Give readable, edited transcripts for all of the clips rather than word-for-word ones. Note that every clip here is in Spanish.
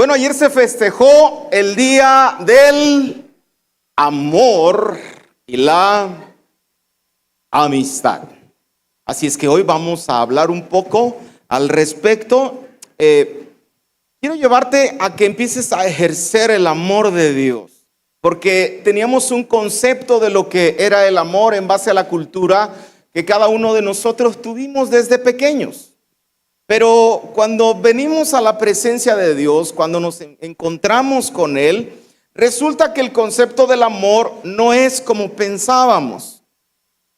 Bueno, ayer se festejó el Día del Amor y la Amistad. Así es que hoy vamos a hablar un poco al respecto. Quiero llevarte a que empieces a ejercer el amor de Dios, porque teníamos un concepto de lo que era el amor en base a la cultura que cada uno de nosotros tuvimos desde pequeños. Pero cuando venimos a la presencia de Dios, cuando nos encontramos con Él, resulta que el concepto del amor no es como pensábamos.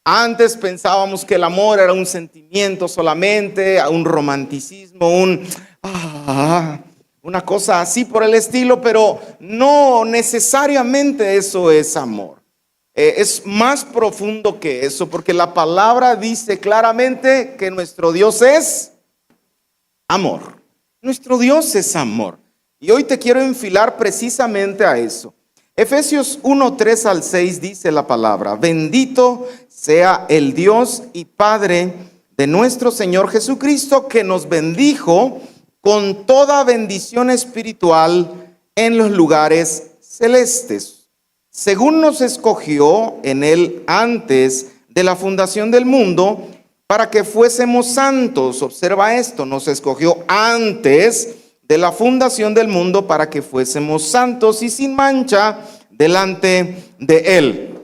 Antes pensábamos que el amor era un sentimiento solamente, un romanticismo, una cosa así por el estilo, pero no necesariamente eso es amor. Es más profundo que eso, porque la palabra dice claramente que nuestro Dios es amor. Nuestro Dios es amor. Y hoy te quiero enfilar precisamente a eso. Efesios 1:3 al 6 dice la palabra: bendito sea el Dios y Padre de nuestro Señor Jesucristo, que nos bendijo con toda bendición espiritual en los lugares celestes, según nos escogió en Él antes de la fundación del mundo, para que fuésemos santos. Observa esto: nos escogió antes de la fundación del mundo para que fuésemos santos y sin mancha delante de Él.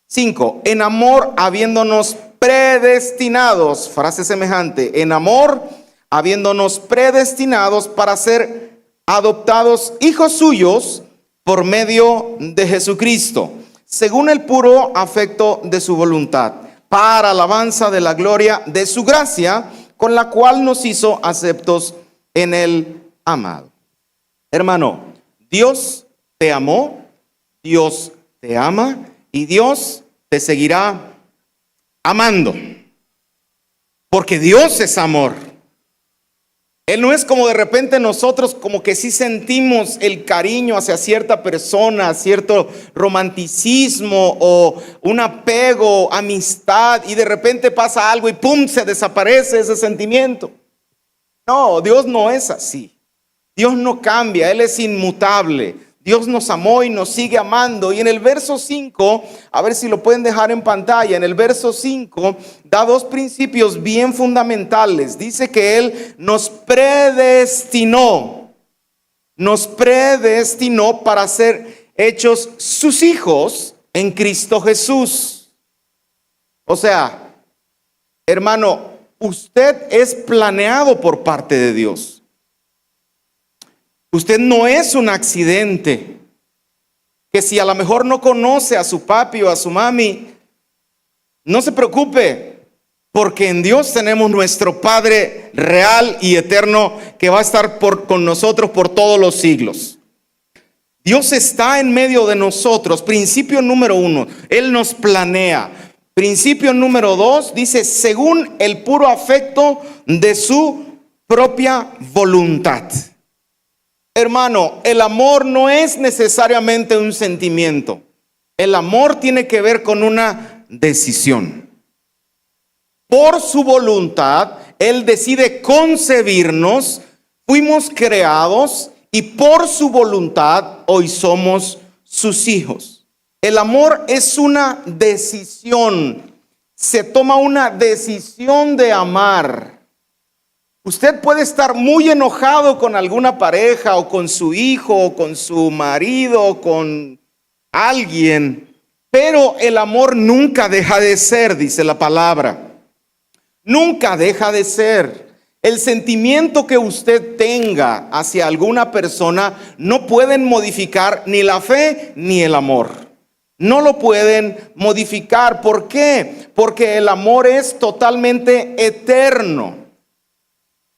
5. En amor habiéndonos predestinados, frase semejante, en amor habiéndonos predestinados para ser adoptados hijos suyos por medio de Jesucristo, según el puro afecto de su voluntad, para alabanza de la gloria de su gracia, con la cual nos hizo aceptos en el amado. Hermano, Dios te amó, Dios te ama y Dios te seguirá amando, porque Dios es amor. Él no es como de repente nosotros como que sí sentimos el cariño hacia cierta persona, cierto romanticismo o un apego, amistad, y de repente pasa algo y ¡pum!, se desaparece ese sentimiento. No, Dios no es así. Dios no cambia, Él es inmutable. Dios nos amó y nos sigue amando. Y en el verso 5, a ver si lo pueden dejar en pantalla, en el verso 5 da dos principios bien fundamentales. Dice que Él nos predestinó para ser hechos sus hijos en Cristo Jesús. O sea, hermano, usted es planeado por parte de Dios. Usted no es un accidente, que si a lo mejor no conoce a su papi o a su mami, no se preocupe, porque en Dios tenemos nuestro Padre real y eterno que va a estar con nosotros por todos los siglos. Dios está en medio de nosotros. Principio número 1, Él nos planea. Principio número 2, dice, según el puro afecto de su propia voluntad. Hermano, el amor no es necesariamente un sentimiento. El amor tiene que ver con una decisión. Por su voluntad, Él decide concebirnos, fuimos creados y por su voluntad hoy somos sus hijos. El amor es una decisión. Se toma una decisión de amar. Usted puede estar muy enojado con alguna pareja o con su hijo o con su marido o con alguien, pero el amor nunca deja de ser, dice la palabra. Nunca deja de ser. El sentimiento que usted tenga hacia alguna persona no pueden modificar ni la fe ni el amor. No lo pueden modificar. ¿Por qué? Porque el amor es totalmente eterno.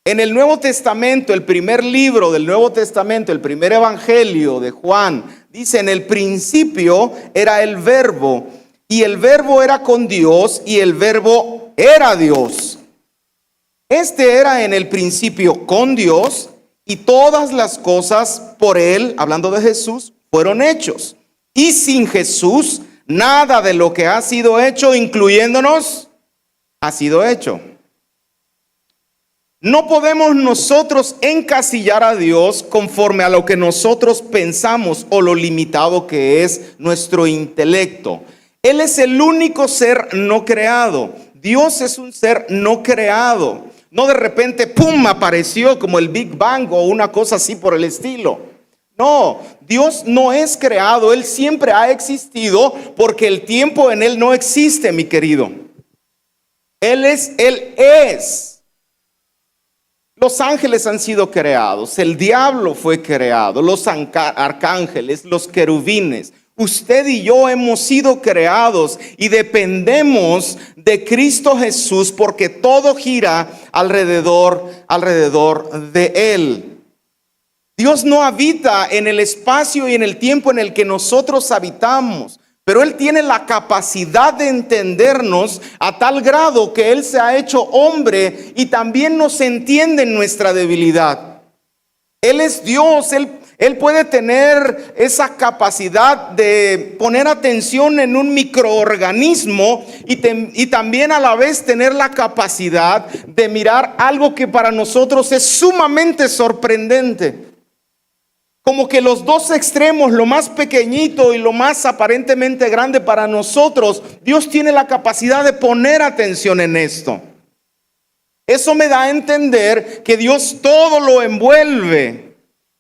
En el Nuevo Testamento, el primer libro del Nuevo Testamento, el primer evangelio de Juan, dice: en el principio era el verbo, y el verbo era con Dios, y el verbo era Dios. Este era en el principio con Dios, y todas las cosas por Él, hablando de Jesús, fueron hechos. Y sin Jesús, nada de lo que ha sido hecho, incluyéndonos, ha sido hecho. No podemos nosotros encasillar a Dios conforme a lo que nosotros pensamos o lo limitado que es nuestro intelecto. Él es el único ser no creado. Dios es un ser no creado. No de repente, ¡pum!, apareció como el Big Bang o una cosa así por el estilo. No, Dios no es creado. Él siempre ha existido porque el tiempo en Él no existe, mi querido. Él es. Los ángeles han sido creados, el diablo fue creado, los arcángeles, los querubines. Usted y yo hemos sido creados y dependemos de Cristo Jesús porque todo gira alrededor de Él. Dios no habita en el espacio y en el tiempo en el que nosotros habitamos. Pero Él tiene la capacidad de entendernos a tal grado que Él se ha hecho hombre y también nos entiende en nuestra debilidad. Él es Dios, Él puede tener esa capacidad de poner atención en un microorganismo y también a la vez tener la capacidad de mirar algo que para nosotros es sumamente sorprendente. Como que los dos extremos, lo más pequeñito y lo más aparentemente grande para nosotros, Dios tiene la capacidad de poner atención en esto. Eso me da a entender que Dios todo lo envuelve.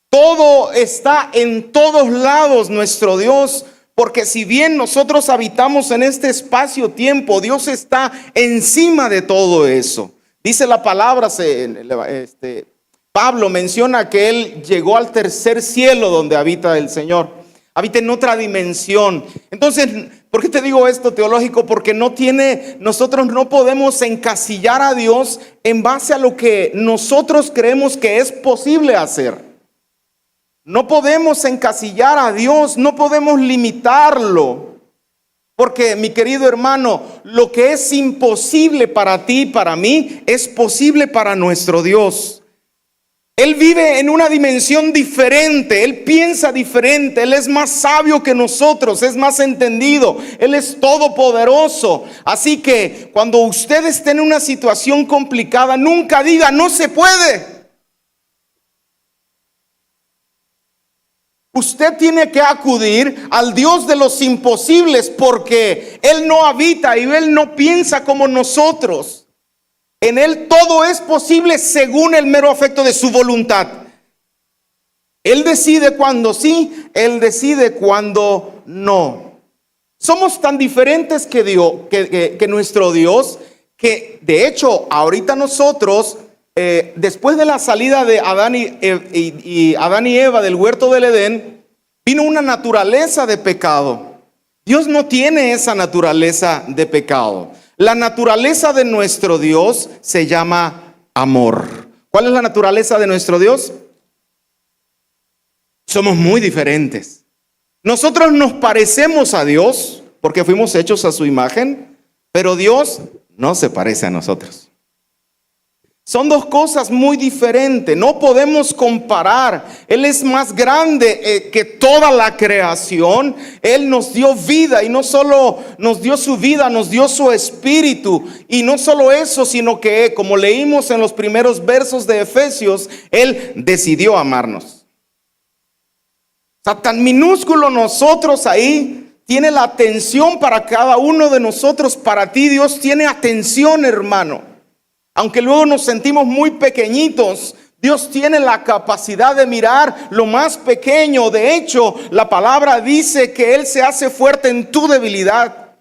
Todo está en todos lados, nuestro Dios. Porque si bien nosotros habitamos en este espacio-tiempo, Dios está encima de todo eso. Dice la palabra, Pablo menciona que él llegó al tercer cielo donde habita el Señor. Habita en otra dimensión. Entonces, ¿por qué te digo esto, teológico? Porque nosotros no podemos encasillar a Dios en base a lo que nosotros creemos que es posible hacer. No podemos encasillar a Dios, no podemos limitarlo. Porque, mi querido hermano, lo que es imposible para ti y para mí es posible para nuestro Dios. Él vive en una dimensión diferente, Él piensa diferente, Él es más sabio que nosotros, es más entendido, Él es todopoderoso. Así que cuando usted esté en una situación complicada, nunca diga, no se puede. Usted tiene que acudir al Dios de los imposibles porque Él no habita y Él no piensa como nosotros. En Él todo es posible según el mero afecto de su voluntad. Él decide cuando sí, Él decide cuando no. Somos tan diferentes que nuestro Dios, que de hecho ahorita nosotros, después de la salida de Adán y Eva del huerto del Edén, vino una naturaleza de pecado. Dios no tiene esa naturaleza de pecado. La naturaleza de nuestro Dios se llama amor. ¿Cuál es la naturaleza de nuestro Dios? Somos muy diferentes. Nosotros nos parecemos a Dios porque fuimos hechos a su imagen, pero Dios no se parece a nosotros. Son dos cosas muy diferentes, no podemos comparar. Él es más grande que toda la creación. Él nos dio vida y no solo nos dio su vida, nos dio su espíritu. Y no solo eso, sino que, como leímos en los primeros versos de Efesios, Él decidió amarnos. O sea, tan minúsculo nosotros ahí, tiene la atención para cada uno de nosotros. Para ti Dios tiene atención, hermano. Aunque luego nos sentimos muy pequeñitos, Dios tiene la capacidad de mirar lo más pequeño. De hecho, la palabra dice que Él se hace fuerte en tu debilidad.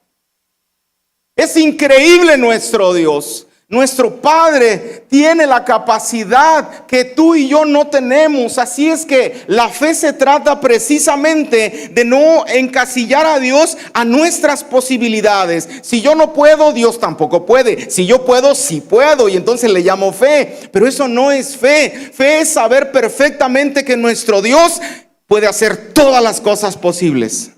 Es increíble nuestro Dios. Nuestro Padre tiene la capacidad que tú y yo no tenemos. Así es que la fe se trata precisamente de no encasillar a Dios a nuestras posibilidades. Si yo no puedo, Dios tampoco puede. Si yo puedo, sí puedo. Y entonces le llamo fe. Pero eso no es fe. Fe es saber perfectamente que nuestro Dios puede hacer todas las cosas posibles.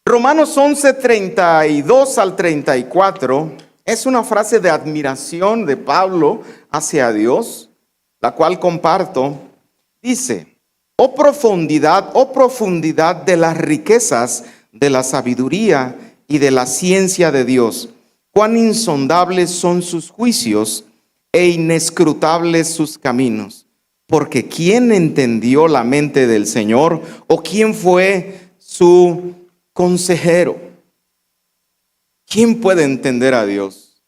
Romanos 11, 32 al 34. Es una frase de admiración de Pablo hacia Dios, la cual comparto. Dice: oh profundidad de las riquezas de la sabiduría y de la ciencia de Dios. Cuán insondables son sus juicios e inescrutables sus caminos. Porque ¿quién entendió la mente del Señor? ¿O quién fue su consejero? ¿Quién puede entender a Dios?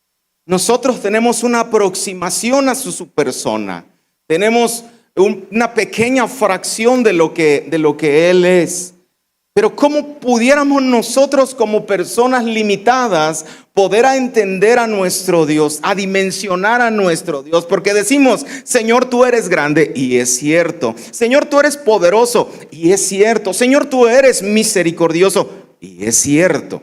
Nosotros tenemos una aproximación a su persona. Tenemos una pequeña fracción de lo que Él es. Pero ¿cómo pudiéramos nosotros como personas limitadas poder entender a nuestro Dios, a dimensionar a nuestro Dios? Porque decimos, Señor, tú eres grande, y es cierto. Señor, tú eres poderoso, y es cierto. Señor, tú eres misericordioso, y es cierto.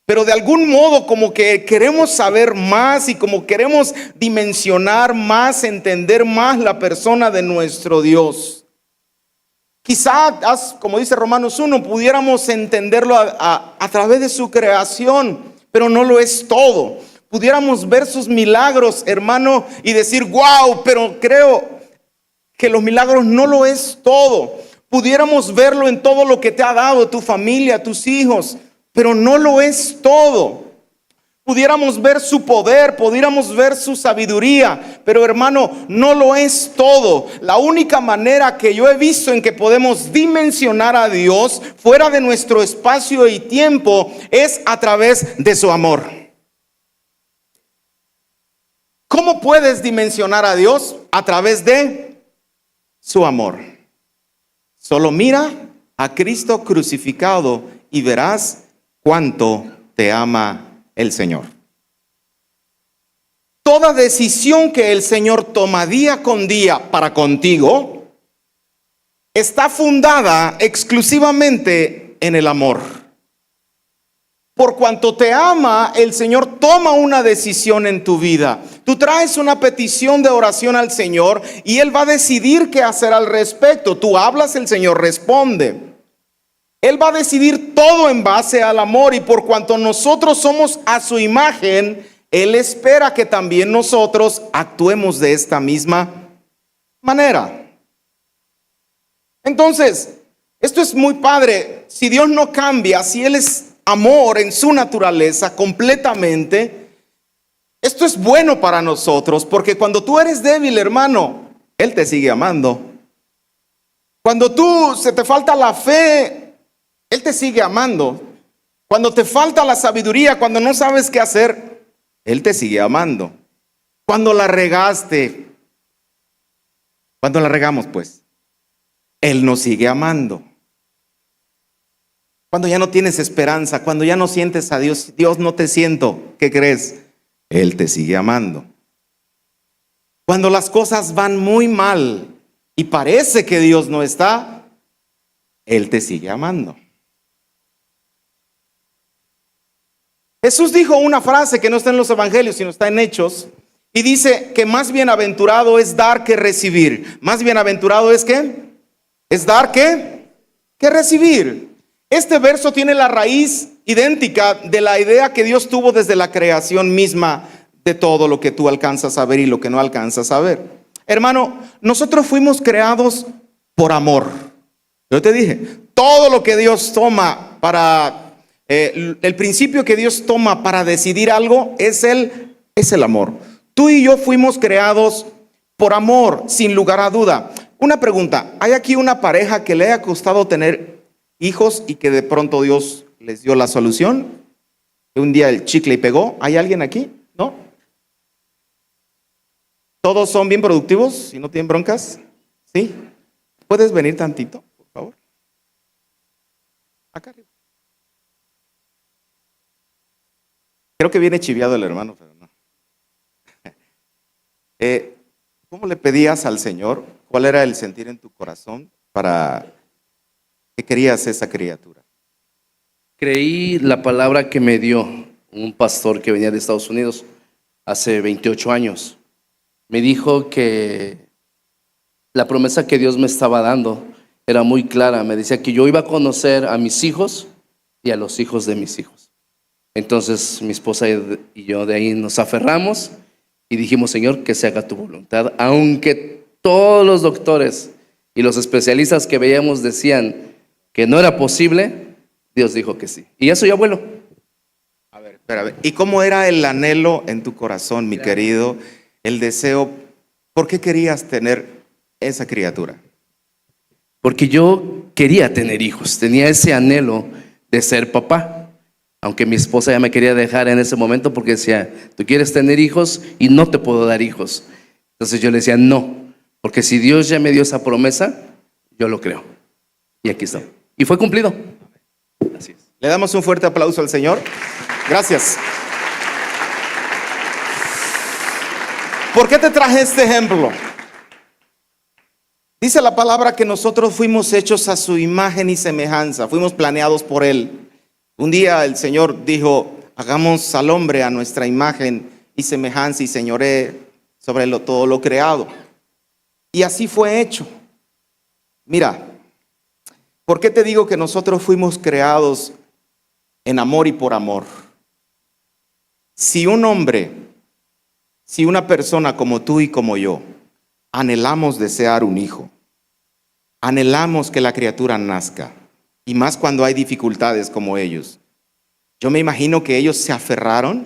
Pero de algún modo como que queremos saber más y como queremos dimensionar más, entender más la persona de nuestro Dios. Quizá, como dice Romanos 1, pudiéramos entenderlo a través de su creación, pero no lo es todo. Pudiéramos ver sus milagros, hermano, y decir, wow, pero creo que los milagros no lo es todo. Pudiéramos verlo en todo lo que te ha dado, tu familia, tus hijos, pero no lo es todo. Pudiéramos ver su poder, pudiéramos ver su sabiduría, pero hermano, no lo es todo. La única manera que yo he visto en que podemos dimensionar a Dios fuera de nuestro espacio y tiempo es a través de su amor. ¿Cómo puedes dimensionar a Dios? A través de su amor. Solo mira a Cristo crucificado y verás cuánto te ama el Señor. Toda decisión que el Señor toma día con día para contigo está fundada exclusivamente en el amor. Por cuanto te ama, el Señor toma una decisión en tu vida. Tú traes una petición de oración al Señor y Él va a decidir qué hacer al respecto. Tú hablas, el Señor responde. Él va a decidir todo en base al amor, y por cuanto nosotros somos a su imagen, Él espera que también nosotros actuemos de esta misma manera. Entonces, esto es muy padre. Si Dios no cambia, si Él es amor en su naturaleza completamente, esto es bueno para nosotros, porque cuando tú eres débil, hermano, Él te sigue amando. Cuando se te falta la fe, Él te sigue amando. Cuando te falta la sabiduría, cuando no sabes qué hacer, Él te sigue amando. Cuando la regaste, cuando la regamos, pues, Él nos sigue amando. Cuando ya no tienes esperanza, cuando ya no sientes a Dios, Dios, no te siento, ¿qué crees? Él te sigue amando. Cuando las cosas van muy mal y parece que Dios no está, Él te sigue amando. Jesús dijo una frase que no está en los evangelios, sino está en Hechos, y dice que más bienaventurado es dar que recibir. Más bienaventurado es ¿qué? Es dar que recibir. Este verso tiene la raíz idéntica de la idea que Dios tuvo desde la creación misma de todo lo que tú alcanzas a ver y lo que no alcanzas a ver. Hermano, nosotros fuimos creados por amor. Yo te dije, todo lo que Dios toma para... el principio que Dios toma para decidir algo es el amor. Tú y yo fuimos creados por amor, sin lugar a duda. Una pregunta, ¿hay aquí una pareja que le haya costado tener hijos y que de pronto Dios les dio la solución? Que un día el chicle y pegó. ¿Hay alguien aquí? ¿No? ¿Todos son bien productivos y no tienen broncas? ¿Sí? ¿Puedes venir tantito, por favor? Acá arriba. Creo que viene chiviado el hermano, pero no. ¿Cómo le pedías al Señor? ¿Cuál era el sentir en tu corazón para que querías esa criatura? Creí la palabra que me dio un pastor que venía de Estados Unidos hace 28 años. Me dijo que la promesa que Dios me estaba dando era muy clara. Me decía que yo iba a conocer a mis hijos y a los hijos de mis hijos. Entonces mi esposa y yo de ahí nos aferramos y dijimos, Señor, que se haga tu voluntad. Aunque todos los doctores y los especialistas que veíamos decían que no era posible, Dios dijo que sí. Y eso, abuelo. A ver, espera. ¿Y cómo era el anhelo en tu corazón, mi querido? el deseo. ¿Por qué querías tener esa criatura? Porque yo quería tener hijos, tenía ese anhelo de ser papá. Aunque mi esposa ya me quería dejar en ese momento porque decía, tú quieres tener hijos y no te puedo dar hijos. Entonces yo le decía, no, porque si Dios ya me dio esa promesa, yo lo creo. Y aquí está. Y fue cumplido. Así es. Le damos un fuerte aplauso al Señor. Gracias. ¿Por qué te traje este ejemplo? Dice la palabra que nosotros fuimos hechos a su imagen y semejanza, fuimos planeados por Él. Un día el Señor dijo, hagamos al hombre a nuestra imagen y semejanza y señoree sobre todo lo creado. Y así fue hecho. Mira, ¿por qué te digo que nosotros fuimos creados en amor y por amor? Si un hombre, si una persona como tú y como yo, anhelamos desear un hijo, anhelamos que la criatura nazca, y más cuando hay dificultades como ellos. Yo me imagino que ellos se aferraron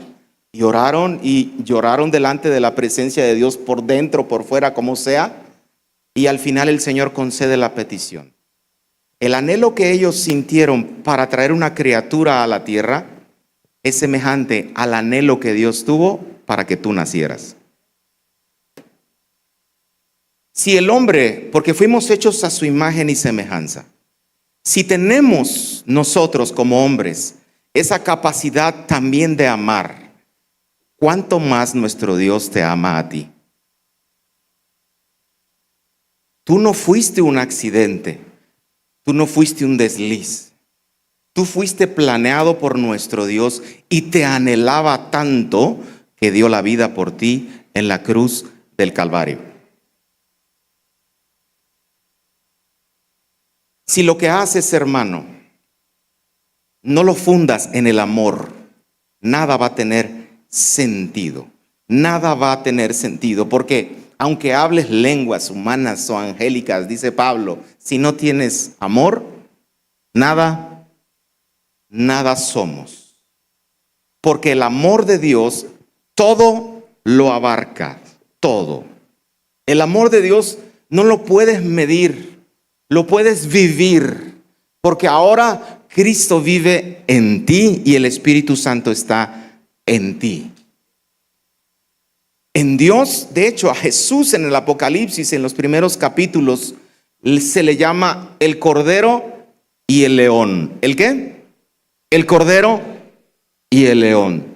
y lloraron delante de la presencia de Dios por dentro, por fuera, como sea, y al final el Señor concede la petición. El anhelo que ellos sintieron para traer una criatura a la tierra es semejante al anhelo que Dios tuvo para que tú nacieras. Si el hombre, porque fuimos hechos a su imagen y semejanza, si tenemos nosotros como hombres esa capacidad también de amar, ¿cuánto más nuestro Dios te ama a ti? Tú no fuiste un accidente, tú no fuiste un desliz, tú fuiste planeado por nuestro Dios y te anhelaba tanto que dio la vida por ti en la cruz del Calvario. Si lo que haces, hermano, no lo fundas en el amor, nada va a tener sentido. Nada va a tener sentido, porque aunque hables lenguas humanas o angélicas, dice Pablo, si no tienes amor, nada somos. Porque el amor de Dios todo lo abarca, todo. El amor de Dios no lo puedes medir, lo puedes vivir, porque ahora Cristo vive en ti y el Espíritu Santo está en ti. En Dios, de hecho, a Jesús en el Apocalipsis, en los primeros capítulos, se le llama el Cordero y el León. ¿El qué? El Cordero y el León.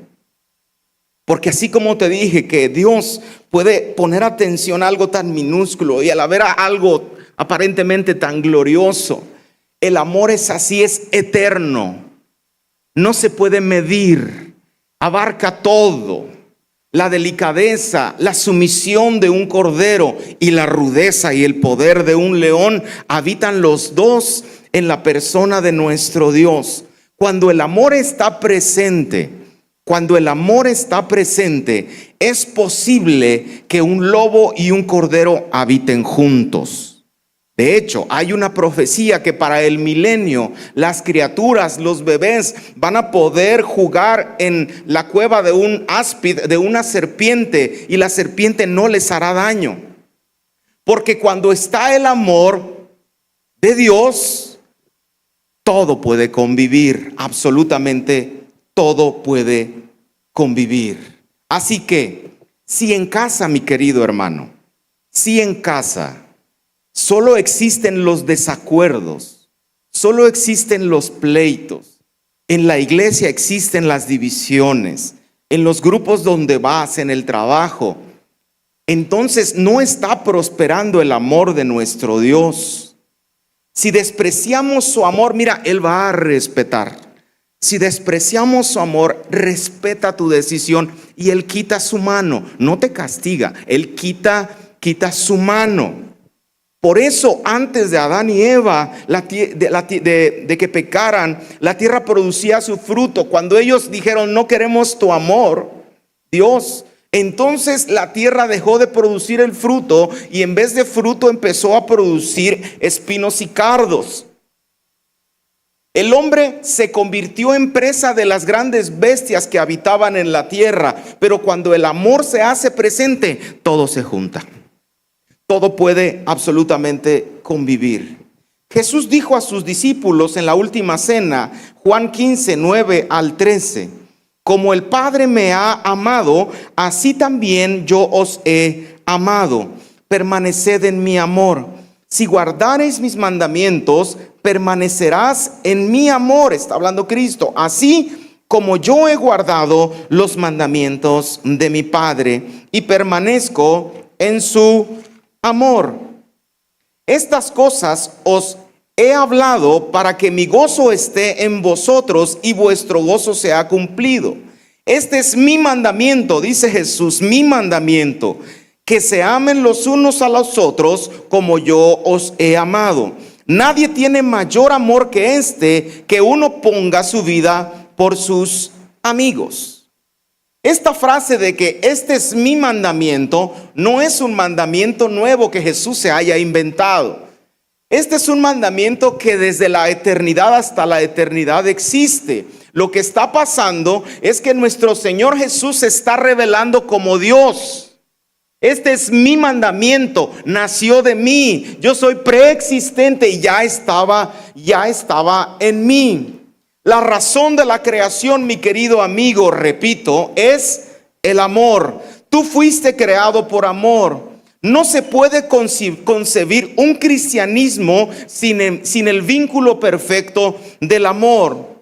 Porque así como te dije que Dios puede poner atención a algo tan minúsculo y al ver algo aparentemente tan glorioso, el amor es así, es eterno, no se puede medir, abarca todo. La delicadeza, la sumisión de un cordero y la rudeza y el poder de un león habitan los dos en la persona de nuestro Dios. Cuando el amor está presente, es posible que un lobo y un cordero habiten juntos. De hecho, hay una profecía que para el milenio las criaturas, los bebés, van a poder jugar en la cueva de un áspid, de una serpiente, y la serpiente no les hará daño. Porque cuando está el amor de Dios, todo puede convivir, absolutamente todo puede convivir. Así que, si en casa, mi querido hermano, si en casa solo existen los desacuerdos, solo existen los pleitos, en la iglesia existen las divisiones, en los grupos donde vas, en el trabajo, entonces no está prosperando el amor de nuestro Dios. Si despreciamos su amor, mira, Él va a respetar. Si despreciamos su amor, respeta tu decisión y Él quita su mano, no te castiga, Él quita su mano. Por eso antes de Adán y Eva, de que pecaran, la tierra producía su fruto. Cuando ellos dijeron no queremos tu amor, Dios, entonces la tierra dejó de producir el fruto y en vez de fruto empezó a producir espinos y cardos. El hombre se convirtió en presa de las grandes bestias que habitaban en la tierra, pero cuando el amor se hace presente, todo se junta. Todo puede absolutamente convivir. Jesús dijo a sus discípulos en la última cena, Juan 15, 9 al 13, como el Padre me ha amado, así también yo os he amado. Permaneced en mi amor. Si guardareis mis mandamientos, permanecerás en mi amor, está hablando Cristo, así como yo he guardado los mandamientos de mi Padre y permanezco en su amor. Estas cosas os he hablado para que mi gozo esté en vosotros y vuestro gozo sea cumplido. Este es mi mandamiento, dice Jesús, mi mandamiento, que se amen los unos a los otros como yo os he amado. Nadie tiene mayor amor que este, que uno ponga su vida por sus amigos. Esta frase de que este es mi mandamiento no es un mandamiento nuevo que Jesús se haya inventado. Este es un mandamiento que desde la eternidad hasta la eternidad existe. Lo que está pasando es que nuestro Señor Jesús se está revelando como Dios. Este es mi mandamiento, nació de mí, yo soy preexistente y ya estaba en mí. La razón de la creación, mi querido amigo, repito, es el amor. Tú fuiste creado por amor. No se puede concebir un cristianismo sin el vínculo perfecto del amor.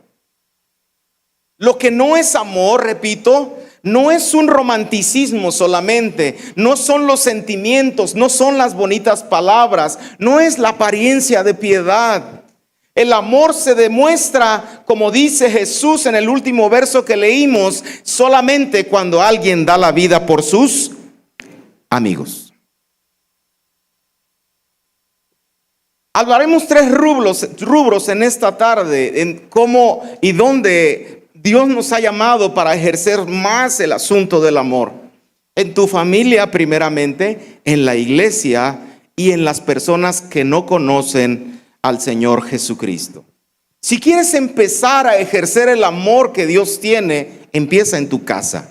Lo que no es amor, repito, no es un romanticismo solamente, no son los sentimientos, no son las bonitas palabras, no es la apariencia de piedad. El amor se demuestra, como dice Jesús en el último verso que leímos, solamente cuando alguien da la vida por sus amigos. Hablaremos tres rubros en esta tarde, en cómo y dónde Dios nos ha llamado para ejercer más el asunto del amor. En tu familia primeramente, en la iglesia y en las personas que no conocen al Señor Jesucristo. Si quieres empezar a ejercer el amor que Dios tiene, empieza en tu casa.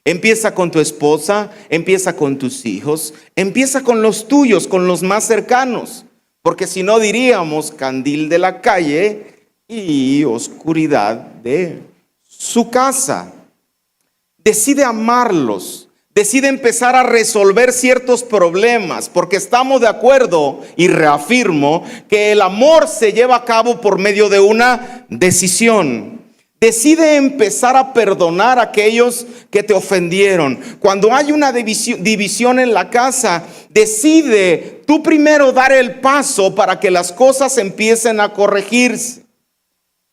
Empieza con tu esposa, empieza con tus hijos, empieza con los tuyos, con los más cercanos. Porque si no diríamos candil de la calle y oscuridad de su casa. Decide amarlos. Decide empezar a resolver ciertos problemas, porque estamos de acuerdo, y reafirmo, que el amor se lleva a cabo por medio de una decisión. Decide empezar a perdonar a aquellos que te ofendieron. Cuando hay una división en la casa, decide tú primero dar el paso para que las cosas empiecen a corregirse.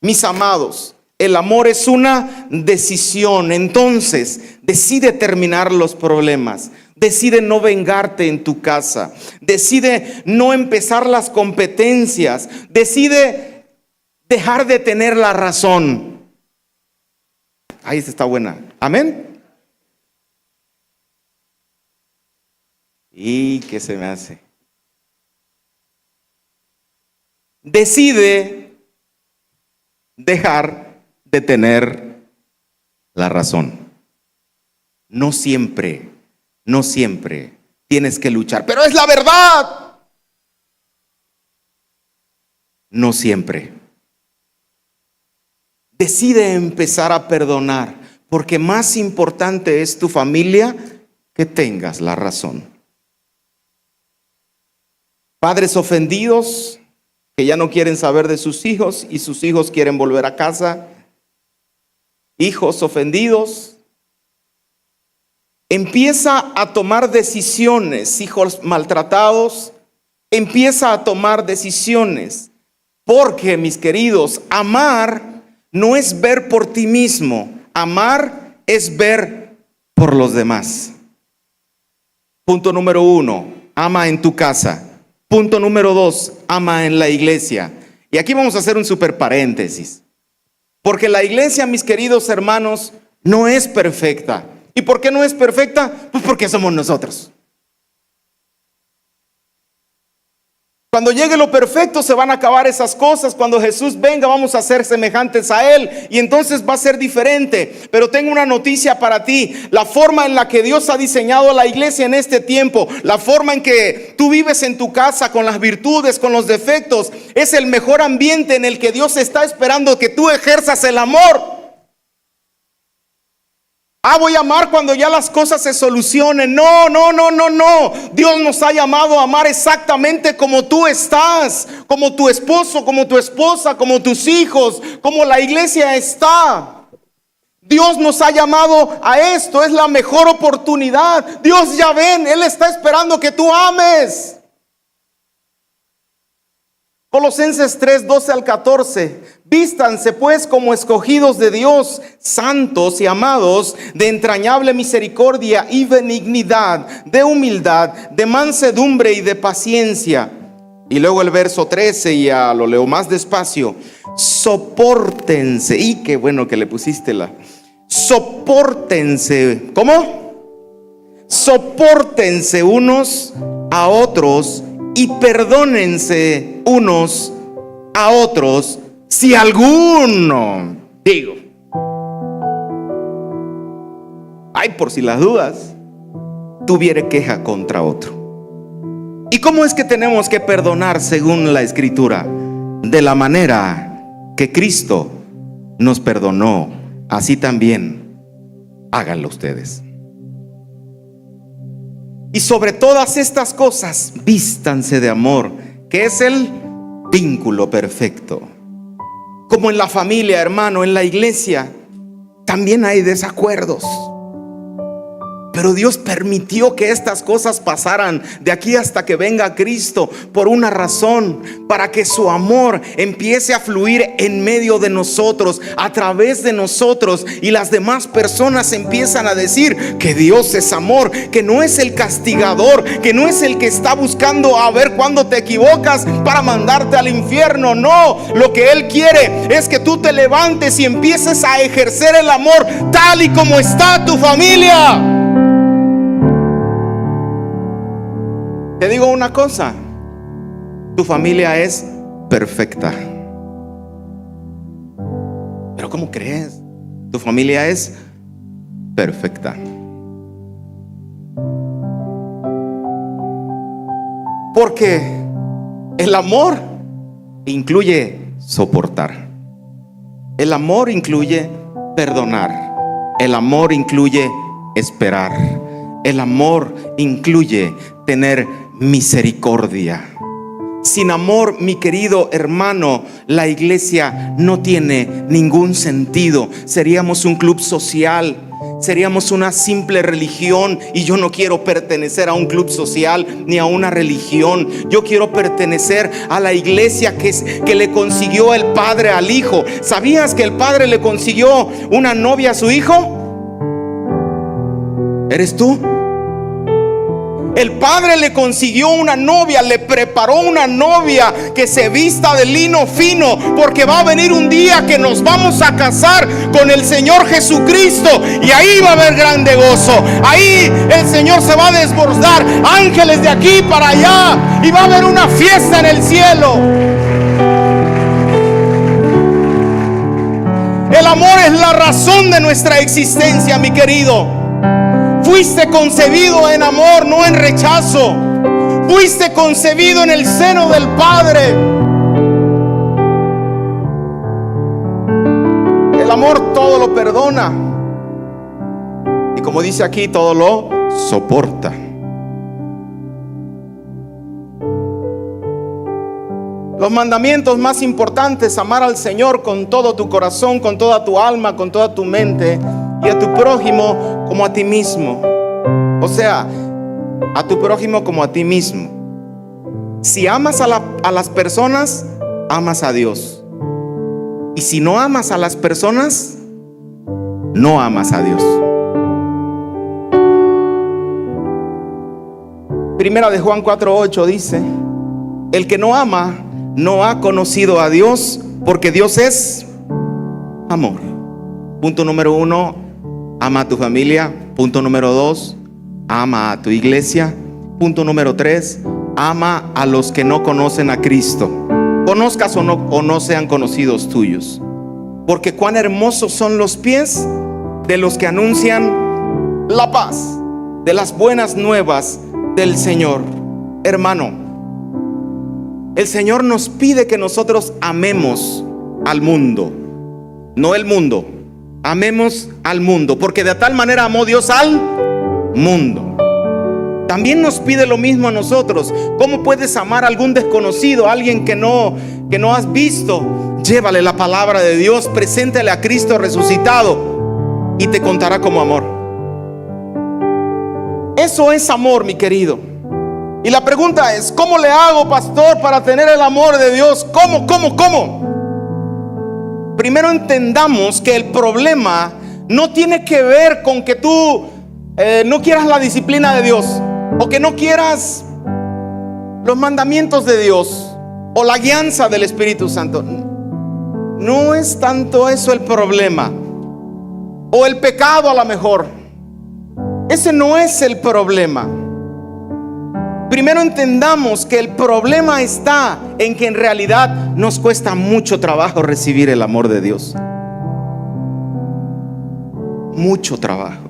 Mis amados, el amor es una decisión. Entonces, decide terminar los problemas. Decide no vengarte en tu casa. Decide no empezar las competencias. Decide dejar de tener la razón. Ahí está buena. Amén. ¿Y qué se me hace? Decide dejar de tener la razón. No siempre tienes que luchar, pero es la verdad. No siempre. Decide empezar a perdonar, porque más importante es tu familia que tengas la razón. Padres ofendidos que ya no quieren saber de sus hijos y sus hijos quieren volver a casa. Hijos ofendidos. Empieza a tomar decisiones. Hijos maltratados, empieza a tomar decisiones. Porque, mis queridos, amar no es ver por ti mismo. Amar es ver por los demás. Punto número 1, ama en tu casa. Punto número 2, ama en la iglesia. Y aquí vamos a hacer un super paréntesis. Porque la iglesia, mis queridos hermanos, no es perfecta. ¿Y por qué no es perfecta? Pues porque somos nosotros. Cuando llegue lo perfecto se van a acabar esas cosas. Cuando Jesús venga vamos a ser semejantes a Él y entonces va a ser diferente. Pero tengo una noticia para ti. La forma en la que Dios ha diseñado a la iglesia en este tiempo, la forma en que tú vives en tu casa con las virtudes, con los defectos, es el mejor ambiente en el que Dios está esperando que tú ejerzas el amor. Voy a amar cuando ya las cosas se solucionen. No. Dios nos ha llamado a amar exactamente como tú estás, como tu esposo, como tu esposa, como tus hijos, como la iglesia está. Dios nos ha llamado a esto, es la mejor oportunidad. Dios ya ven, Él está esperando que tú ames. Colosenses 3, 12 al 14. Vístanse pues como escogidos de Dios, santos y amados, de entrañable misericordia y benignidad, de humildad, de mansedumbre y de paciencia. Y luego el verso 13, ya lo leo más despacio. Sopórtense. Y qué bueno que le pusiste sopórtense. ¿Cómo? Sopórtense unos a otros y perdónense unos a otros si alguno, por si las dudas, tuviere queja contra otro. ¿Y cómo es que tenemos que perdonar según la Escritura? De la manera que Cristo nos perdonó, así también háganlo ustedes. Y sobre todas estas cosas, vístanse de amor, que es el vínculo perfecto. Como en la familia, hermano, en la iglesia, también hay desacuerdos. Pero Dios permitió que estas cosas pasaran de aquí hasta que venga Cristo por una razón, para que su amor empiece a fluir en medio de nosotros, a través de nosotros, y las demás personas empiezan a decir que Dios es amor, que no es el castigador, que no es el que está buscando a ver cuándo te equivocas para mandarte al infierno. No, lo que Él quiere es que tú te levantes y empieces a ejercer el amor tal y como está tu familia. Te digo una cosa, tu familia es perfecta. Pero ¿cómo crees? Tu familia es perfecta. Porque el amor incluye soportar. El amor incluye perdonar. El amor incluye esperar. El amor incluye tener misericordia. Sin amor, mi querido hermano, la iglesia no tiene ningún sentido. Seríamos un club social, seríamos una simple religión, y yo no quiero pertenecer a un club social ni a una religión. Yo quiero pertenecer a la iglesia que le consiguió el padre al hijo. ¿Sabías que el padre le consiguió una novia a su hijo? ¿Eres tú? El padre le consiguió una novia, le preparó una novia que se vista de lino fino, porque va a venir un día que nos vamos a casar con el Señor Jesucristo, y ahí va a haber grande gozo. Ahí el Señor se va a desbordar, ángeles de aquí para allá, y va a haber una fiesta en el cielo. El amor es la razón de nuestra existencia, mi querido. Fuiste concebido en amor, no en rechazo. Fuiste concebido en el seno del Padre. El amor todo lo perdona, y como dice aquí, todo lo soporta. Los mandamientos más importantes: amar al Señor con todo tu corazón, con toda tu alma, con toda tu mente, y a tu prójimo como a ti mismo. O sea, a tu prójimo como a ti mismo. Si amas a las personas, amas a Dios. Y si no amas a las personas, no amas a Dios. Primera de Juan 4:8 dice: el que no ama no ha conocido a Dios, porque Dios es amor. Punto número 1, ama a tu familia. Punto número 2, ama a tu iglesia. Punto número 3, ama a los que no conocen a Cristo, conozcas o no sean conocidos tuyos. Porque cuán hermosos son los pies de los que anuncian la paz, de las buenas nuevas del Señor. Hermano, el Señor nos pide que nosotros amemos al mundo, no el mundo, amemos al mundo, porque de tal manera amó Dios al mundo. También nos pide lo mismo a nosotros. ¿Cómo puedes amar a algún desconocido, a alguien que no has visto? Llévale la palabra de Dios, preséntale a Cristo resucitado y te contará como amor. Eso es amor, mi querido. Y la pregunta es, ¿cómo le hago, pastor, para tener el amor de Dios? ¿Cómo? Primero entendamos que el problema no tiene que ver con que tú no quieras la disciplina de Dios, o que no quieras los mandamientos de Dios, o la guianza del Espíritu Santo. No es tanto eso el problema, o el pecado a lo mejor. Ese no es el problema. Primero entendamos que el problema está en que en realidad nos cuesta mucho trabajo recibir el amor de Dios. Mucho trabajo.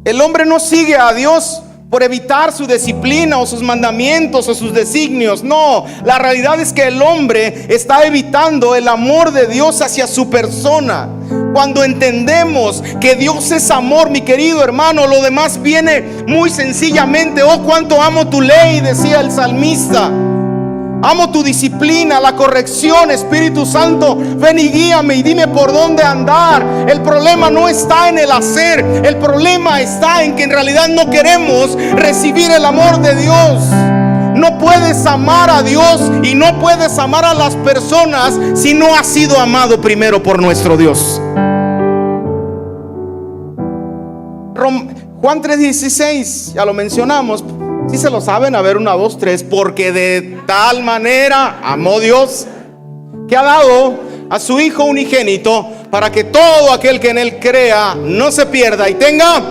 El hombre no sigue a Dios por evitar su disciplina o sus mandamientos o sus designios. No, la realidad es que el hombre está evitando el amor de Dios hacia su persona. Cuando entendemos que Dios es amor, mi querido hermano, lo demás viene muy sencillamente. Oh, cuánto amo tu ley, decía el salmista. Amo tu disciplina, la corrección. Espíritu Santo, ven y guíame y dime por dónde andar. El problema no está en el hacer, el problema está en que en realidad no queremos recibir el amor de Dios. No puedes amar a Dios y no puedes amar a las personas si no has sido amado primero por nuestro Dios. Juan 3:16, ya lo mencionamos. Si se lo saben, a ver, 1, 2, 3. Porque de tal manera amó Dios, que ha dado a su Hijo unigénito, para que todo aquel que en él crea no se pierda y tenga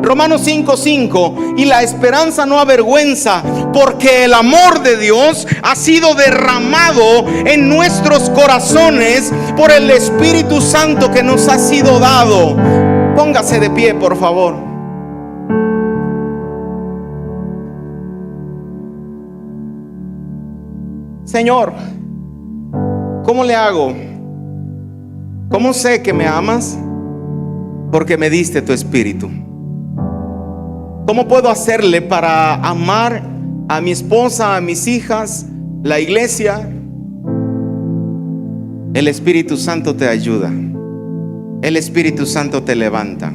Romanos 5:5. Y la esperanza no avergüenza, porque el amor de Dios ha sido derramado en nuestros corazones por el Espíritu Santo que nos ha sido dado. Póngase de pie, por favor. Señor, ¿cómo le hago? ¿Cómo sé que me amas? Porque me diste tu Espíritu. ¿Cómo puedo hacerle para amar a mi esposa, a mis hijas, la iglesia? El Espíritu Santo te ayuda. El Espíritu Santo te levanta.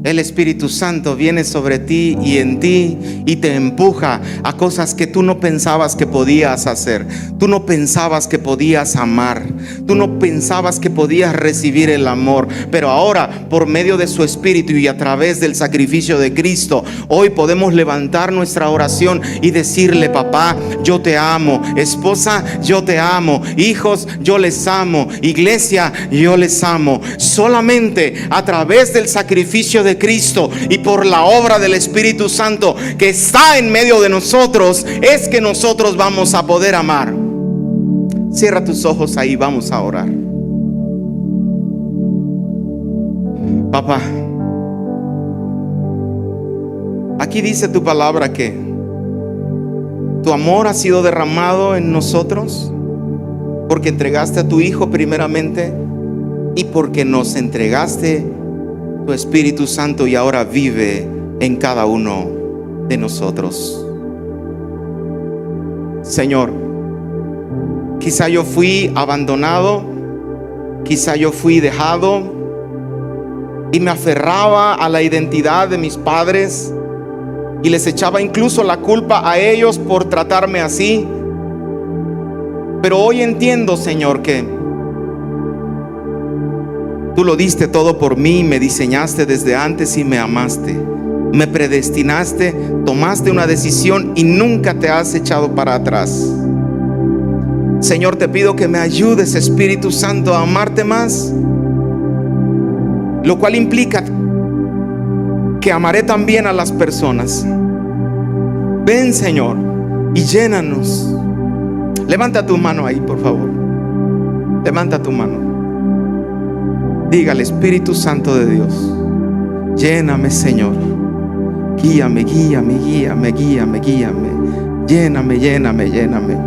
El Espíritu Santo viene sobre ti y en ti y te empuja a cosas que tú no pensabas que podías hacer. Tú no pensabas que podías amar. Tú no pensabas que podías recibir el amor. Pero ahora, por medio de su Espíritu y a través del sacrificio de Cristo, hoy podemos levantar nuestra oración y decirle: papá, yo te amo. Esposa, yo te amo. Hijos, yo les amo. Iglesia, yo les amo. Solamente a través del sacrificio de Cristo y por la obra del Espíritu Santo que está en medio de nosotros es que nosotros vamos a poder amar. Cierra tus ojos ahí, vamos a orar. Papá, aquí dice tu palabra que tu amor ha sido derramado en nosotros porque entregaste a tu Hijo primeramente y porque nos entregaste tu Espíritu Santo y ahora vive en cada uno de nosotros. Señor, quizá yo fui abandonado, quizá yo fui dejado y me aferraba a la identidad de mis padres y les echaba incluso la culpa a ellos por tratarme así. Pero hoy entiendo, Señor, que tú lo diste todo por mí, me diseñaste desde antes y me amaste. Me predestinaste, tomaste una decisión y nunca te has echado para atrás. Señor, te pido que me ayudes, Espíritu Santo, a amarte más, lo cual implica que amaré también a las personas. Ven, Señor, y llénanos. Levanta tu mano ahí, por favor. Levanta tu mano. Dígale: Espíritu Santo de Dios, lléname, Señor. Guíame, guíame, guíame, guíame, guíame. Lléname, lléname, lléname.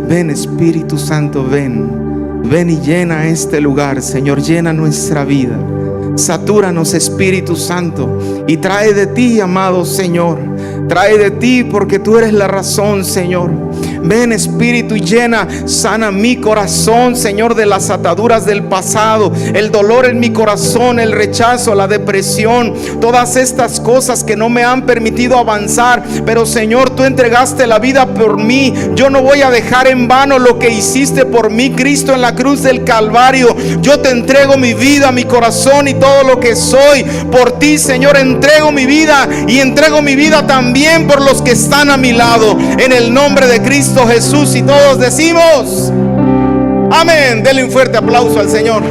Ven, Espíritu Santo, ven. Ven y llena este lugar, Señor. Llena nuestra vida. Satúranos, Espíritu Santo, y trae de ti, amado Señor. Trae de ti, porque tú eres la razón, Señor. Ven, Espíritu, y llena, sana mi corazón, Señor, de las ataduras del pasado, el dolor en mi corazón, el rechazo, la depresión, todas estas cosas que no me han permitido avanzar. Pero, Señor, tú entregaste la vida por mí. Yo no voy a dejar en vano lo que hiciste por mí, Cristo, en la cruz del Calvario. Yo te entrego mi vida, mi corazón y todo lo que soy por ti, Señor. Entrego mi vida y entrego mi vida también por los que están a mi lado, en el nombre de Cristo Jesús. Y todos decimos amén. Denle un fuerte aplauso al Señor.